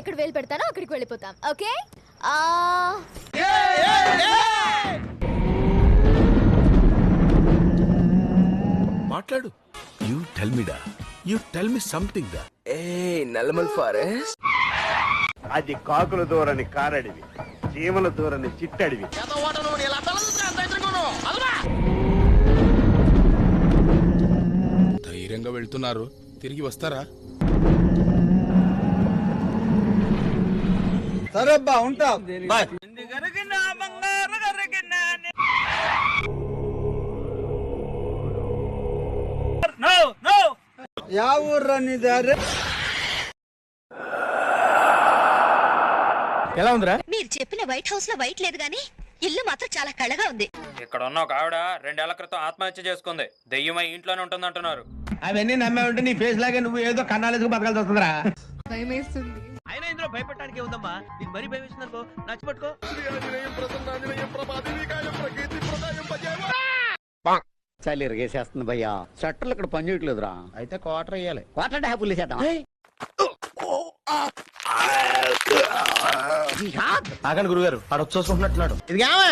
ఎక్కడ వేలు పెడతానో అక్కడికి వెళ్ళిపోతాం. ఓకే? మాట్లాడు. యూ టెల్ మీ డా. యూ టెల్ మీ సంథింగ్ డా. నల్లమల్ ఫారెస్ట్ అది కాకుల దూరని కారడివి, చీమల దూరని చిట్టడివి. ధైర్యంగా వెళ్తున్నారు, తిరిగి వస్తారా? సరే అబ్బా, ఉంటా. యా ఊర్రా నీదారే? ఎలా ఉందిరా? మీరు చెప్పిన వైట్ హౌస్ లో వైట్ లేదు గానీ ఇల్లు మాత్రం చాలా కళగా ఉంది. ఇక్కడ ఉన్న ఒక ఆవిడ 2 ఏళ్ల క్రితం ఆత్మహత్య చేసుకుంది. దెయ్యమై ఇంట్లోనే ఉంటుంది అంటున్నారు. అవన్నీ నమ్మే ఉంటే నీ ఫేస్ లాగే నువ్వు ఏదో కన్నాలేసుకు బతకాల్సి వస్తుందిరా. అయినా ఇందులో భయపెట్టడానికి ఉందమ్మా. నీకు మరీ భయం వేసిందనుకో, నచ్చిపట్టుకో. చలి ఇరిగేసేస్తుంది భయ్యా. షట్టర్లు ఇక్కడ పని చేయట్లేదురా. అయితే క్వార్టర్ వేయాలి. క్వార్టర్ హ్యాపీలు చేద్దాం. ఆగండి గురుగారు, ఆడ వచ్చేసుకుంటున్నట్టున్నాడు. ఇది కావా?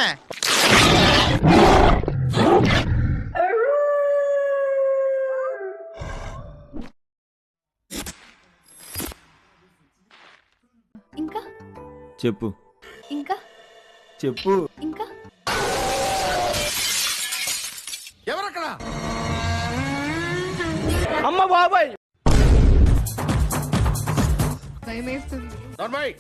ఇంకా చెప్పు. ఇంకా చెప్పు. ఇంకా ఎవరక్కడ? అమ్మ బాబాయ్, నార్మల్.